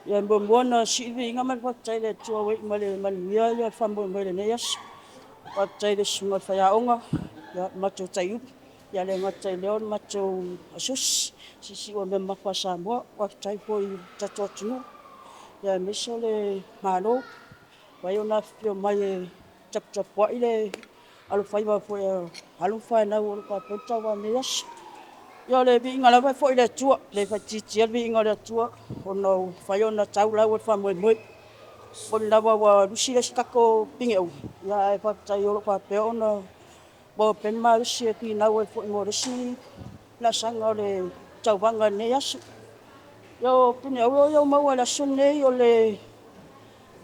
Ya mbona sivi ngamal wachai le chua we male malia ya fambo male ne yas. Wachai le sunga fayaonga ya macho tayu. Ya le ngachai leon macho asus. Sisi wa memma kwa Samoa wachai poi tatochunu. Ya misole malo. Wayona fio mai chap chap wa ile alufai wa fo alufai na wo ka penta wa ne yas. Yo le bi ngala fa foi le tua le fa titi bi ngala tua ono fa yo na tau la wo fa mo mo on la wa lusi le stako pingeu ya fa ta yo fa pe ono bo pen ma lusi ki na wo fo mo lusi la sanga le tau vanga ne yasu yo pingeu yo ma wa la sunne yo le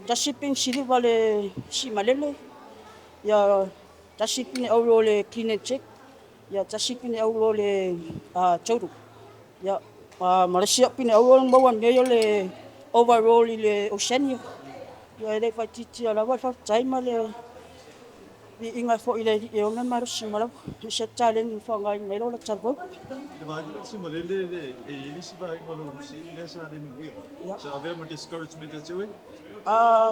ta shipping sili vale si malele ya ta shipping au le clean check ya ta shipping au le choru ya Malaysia pini awal bawan dia le overall le Oceania ya le fatiti ala wa fa taima le bi inga fo ile e ona mar simala se challenge fo ngai ne lo charbo The Bible simple le elisi ba ngolo si le sa de mi. So ave mo discouragement as you.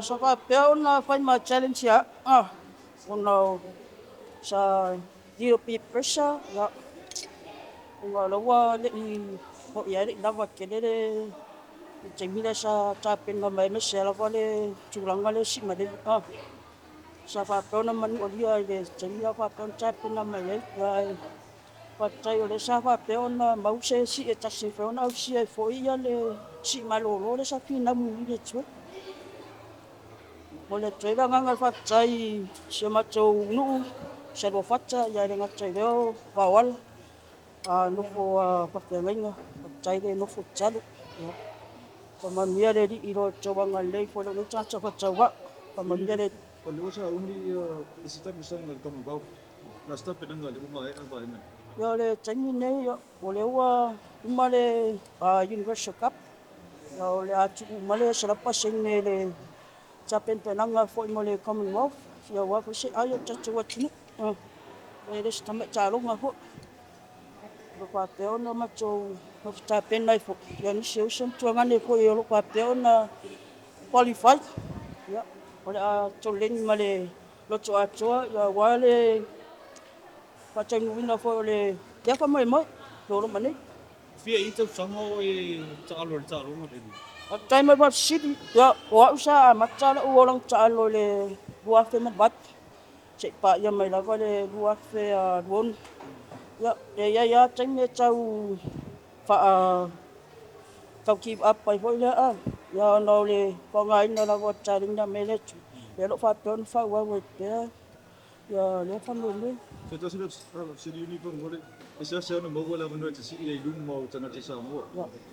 so fa pe ona fa ma challenge ya ona sa dio pi pressure ya ngalo wa le ho ya le lava kelele Jamila sa tapin na may mesela vale chulanga le si made sa fa pona man olia le Jamila fa pon tapin na may fa tai ole sa fa pona mause si e tasi pona au si e foi le si malolo le sa fina mu le tsu ole treva nganga fa tai se macho nu se do facha ya le ngacho leo bawal no fo fa penga tai le no fo chalu Pamamia le di iro coba ngalai fo le cha cha fa chawa pamamia le Kalau sa uni isita misang nagtamo ba. Nasta pinang ngali mo ay ang bahay na. yo le changi ne yo ole wa umale Universal Cup yo le atu umale serapa sene le chapen penanga fo mole Commonwealth yo wa fo se ayo cha cha wa tinu le stama cha lo nga fo lo pa pe ona macho ho ta pen nai fo yo ni se usen tuanga ne fo yo lo pa pe ona qualify ya ole tolen male lo choa choa ya wale pachang wina fo le ya fa mai mai lo mane Fia ito sango e chalo mo din. at time ba city ya wa usa machala ulang chalo le buat fe mat cek pa ya mai la le buat fe bon ya chang ne chau fa kau keep up pai fo ya no le ko ngai no la wa charing na mele le lo fa ton fa wa ya le fa mo le So ito sila uniform mo rin. Isa siya na mawala mo na si iya yung mo tanga sa mo.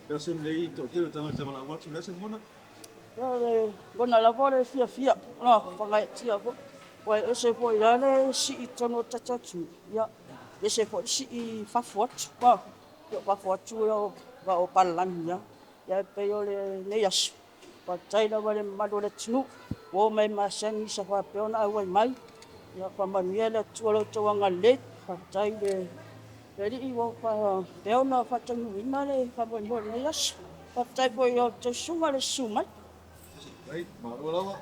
Kasi may ito tiro tanga sa mga watch na mo na. ya le bona la vole fia no fa ngai tia fo wa ese fo ya le si itono cha chu ya ese fo si fa fo ba yo fa fo chu yo ba o palan ya pe yo le ne yas pa tai la vale ma do le chu wo mai ma sang sa fa pe ona wa mai ya pa ma ni le chu lo chu nga le pa tai le Jadi iwo pa pe ona fa chu ni na le fa bo ne yas pa tai po yo chu suma le suma Right? Mawala mo.